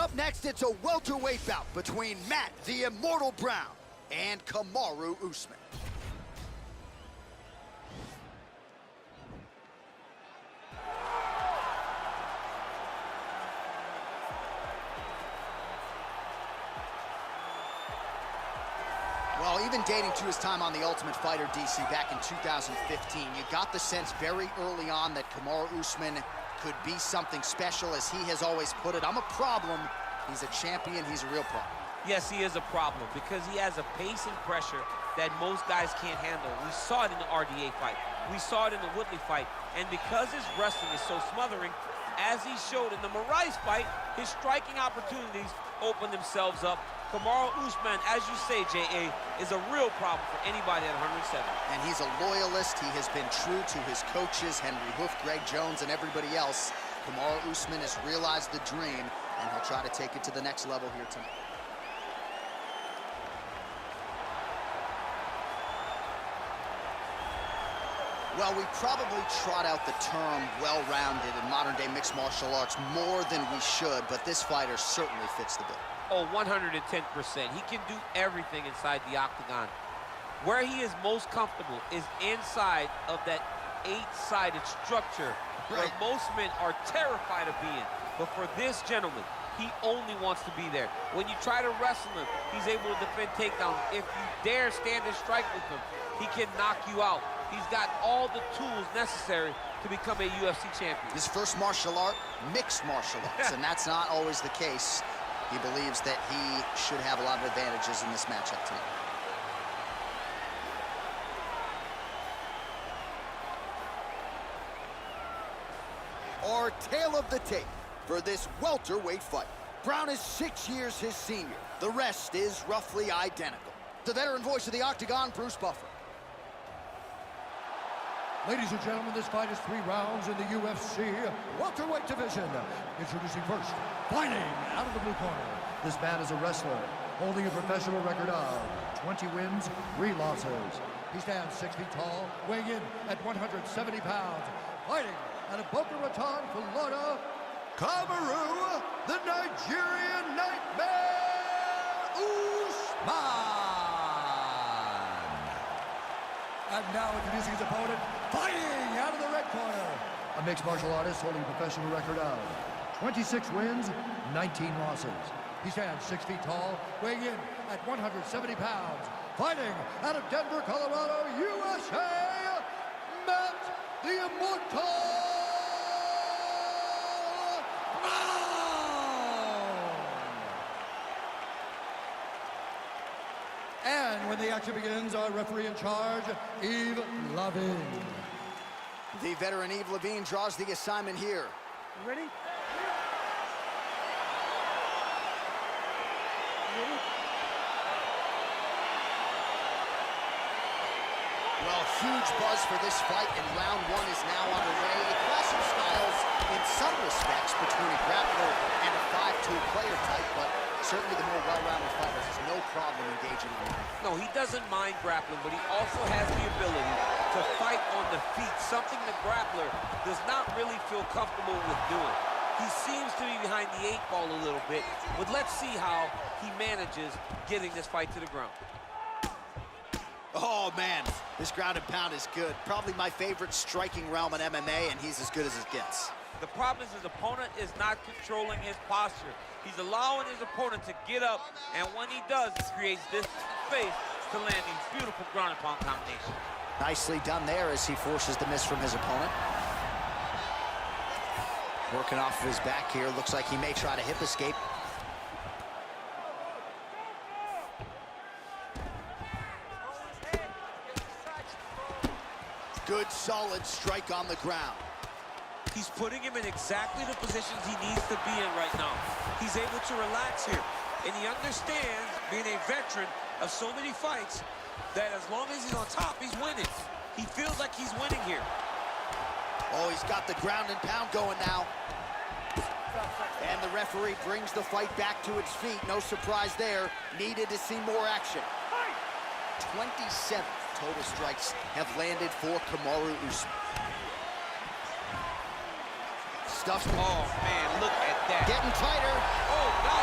up next, it's a welterweight bout between Matt, the Immortal Brown, and Kamaru Usman. Well, even dating to his time on The Ultimate Fighter, DC, back in 2015, you got the sense very early on that Kamaru Usman could be something special. As he has always put it, I'm a problem. He's a champion. He's a real problem. Yes, he is a problem because he has a pace and pressure that most guys can't handle. We saw it in the RDA fight. We saw it in the Woodley fight. And because his wrestling is so smothering, as he showed in the Moraes fight, his striking opportunities opened themselves up. Kamaru Usman, as you say, J.A., is a real problem for anybody at 107. And he's a loyalist. He has been true to his coaches, Henry Hoof, Greg Jones, and everybody else. Kamaru Usman has realized the dream, and he'll try to take it to the next level here tonight. Well, we probably trot out the term well-rounded in modern-day mixed martial arts more than we should, but this fighter certainly fits the bill. Oh, 110%. He can do everything inside the octagon. Where he is most comfortable is inside of that 8-sided structure where most men are terrified of being. But for this gentleman, he only wants to be there. When you try to wrestle him, he's able to defend takedowns. If you dare stand and strike with him, he can knock you out. He's got all the tools necessary to become a UFC champion. His first martial art, mixed martial arts, and that's not always the case. He believes that he should have a lot of advantages in this matchup tonight. Our tale of the tape for this welterweight fight. Brown is 6 years his senior. The rest is roughly identical. The veteran voice of the Octagon, Bruce Buffer. Ladies and gentlemen, this fight is 3 rounds in the UFC welterweight division. Introducing first, fighting out of the blue corner. This man is a wrestler, holding a professional record of 20 wins, 3 losses. He stands 6 feet tall, weighing in at 170 pounds. Fighting out of Boca Raton, Florida, Kamaru, the Nigerian Nightmare Usman. And now introducing his opponent, fighting out of the red corner. A mixed martial artist holding a professional record of 26 wins, 19 losses. He stands 6 feet tall, weighing in at 170 pounds. Fighting out of Denver, Colorado, USA, Matt the Immortal Brown. And when the action begins, our referee in charge, Yves Lavigne. The veteran Yves Lavigne draws the assignment here. You ready? Well, huge buzz for this fight, and round 1 is now underway. A clash of styles in some respects between a grappler and a 5-tool player type, but certainly the more well-rounded fighter has no problem engaging in it. No, he doesn't mind grappling, but he also has the ability to fight on the feet, something the grappler does not really feel comfortable with doing. He seems to be behind the 8 ball a little bit, but let's see how he manages getting this fight to the ground. Oh, man, this ground and pound is good. Probably my favorite striking realm in MMA, and he's as good as it gets. The problem is his opponent is not controlling his posture. He's allowing his opponent to get up, and when he does, he creates this space to land these beautiful ground and pound combinations. Nicely done there as he forces the miss from his opponent. Working off of his back here. Looks like he may try to hip escape. Good, solid strike on the ground. He's putting him in exactly the positions he needs to be in right now. He's able to relax here, and he understands, being a veteran of so many fights, that as long as he's on top, he's winning. He feels like he's winning here. Oh, he's got the ground and pound going now. And the referee brings the fight back to its feet. No surprise there. Needed to see more action. 27 total strikes have landed for Kamaru Usman. Oh, man, look at that. Getting tighter. Oh, nice.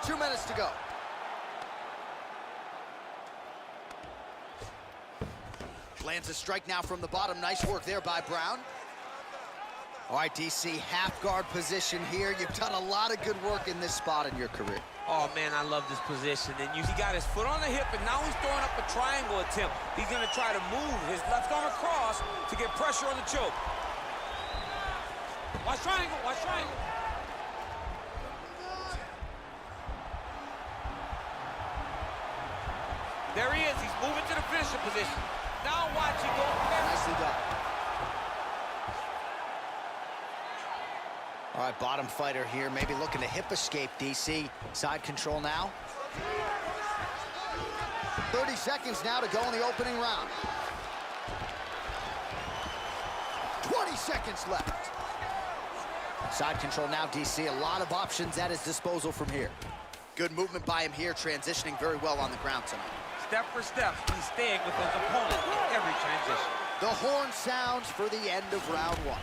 2 minutes to go. Lands a strike now from the bottom. Nice work there by Brown. All right, DC, half guard position here. You've done a lot of good work in this spot in your career. Oh, man, I love this position. And he got his foot on the hip, and now he's throwing up a triangle attempt. He's going to try to move his left arm across to get pressure on the choke. Watch triangle, watch triangle. There he is. He's moving to the finisher position. Now watch him go. Nicely done. All right, bottom fighter here, maybe looking to hip escape, DC. Side control now. 30 seconds now to go in the opening round. 20 seconds left. Side control now, DC. A lot of options at his disposal from here. Good movement by him here, transitioning very well on the ground tonight. Step for step, he's staying with his opponent in every transition. The horn sounds for the end of round one.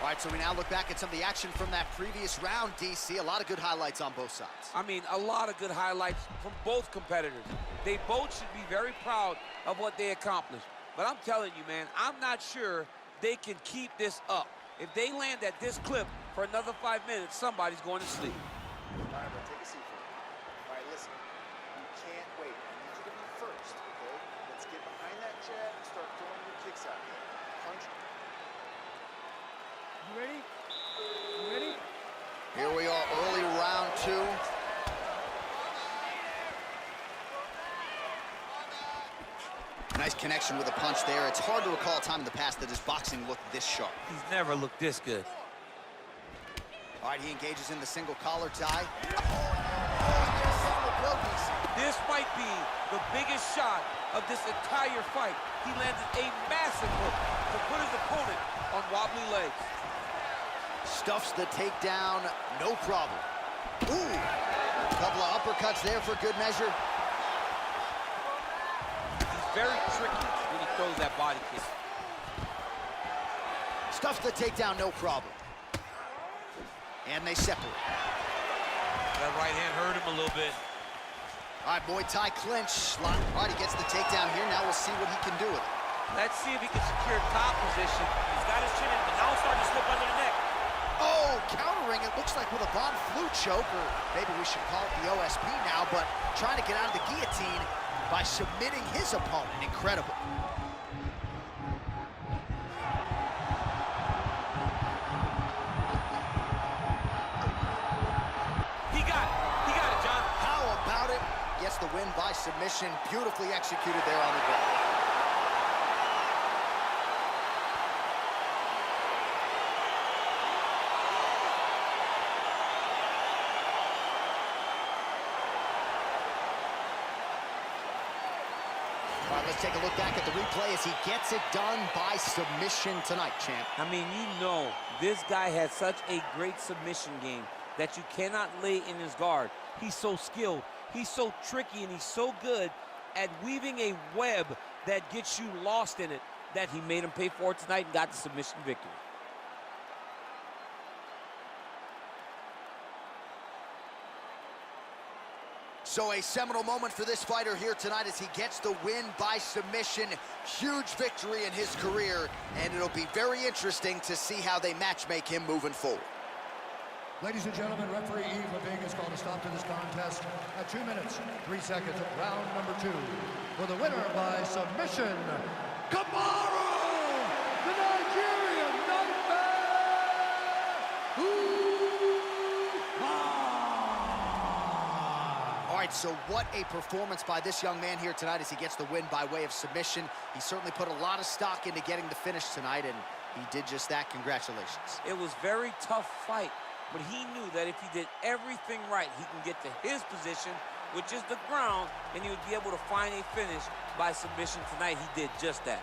All right, so we now look back at some of the action from that previous round, DC. A lot of good highlights on both sides. I mean, a lot of good highlights from both competitors. They both should be very proud of what they accomplished. But I'm telling you, man, I'm not sure they can keep this up. If they land at this clip for another 5 minutes, somebody's going to sleep. All right, bro, take a seat for me. All right, listen, you can't wait. I need you to be first, okay? Let's get behind that jab and start throwing your kicks out there. Punch. You ready? You ready? Here we are, early round two. Nice connection with a punch there. It's hard to recall a time in the past that his boxing looked this sharp. He's never looked this good. All right, he engages in the single collar tie. This might be the biggest shot of this entire fight. He landed a massive hook to put his opponent on wobbly legs. Stuffs the takedown, no problem. Ooh, a couple of uppercuts there for good measure. He's very tricky when he throws that body kick. Stuffs the takedown, no problem. And they separate. That right hand hurt him a little bit. All right, Muay Thai clinch. All right, he gets the takedown here. Now we'll see what he can do with it. Let's see if he can secure top position. He's got his chin in, but now it's starting to slip under the neck. Oh, countering, it looks like with a Von Flue choke, or maybe we should call it the OSP now, but trying to get out of the guillotine by submitting his opponent. Incredible. He got it, John. How about it? Gets the win by submission. Beautifully executed there on the ground. All right, let's take a look back at the replay as he gets it done by submission tonight, champ. I mean, you know, this guy has such a great submission game that you cannot lay in his guard. He's so skilled, he's so tricky, and he's so good at weaving a web that gets you lost in it that he made him pay for it tonight and got the submission victory. So a seminal moment for this fighter here tonight as he gets the win by submission. Huge victory in his career, and it'll be very interesting to see how they matchmake him moving forward. Ladies and gentlemen, referee Yves Leving has called a stop to this contest at 2 minutes, 3 seconds of round number 2. For the winner by submission, Kamaru, the Nigerian Nightmare Usman. All right, so what a performance by this young man here tonight as he gets the win by way of submission. He certainly put a lot of stock into getting the finish tonight, and he did just that. Congratulations. It was a very tough fight, but he knew that if he did everything right, he can get to his position, which is the ground, and he would be able to find a finish by submission tonight. He did just that.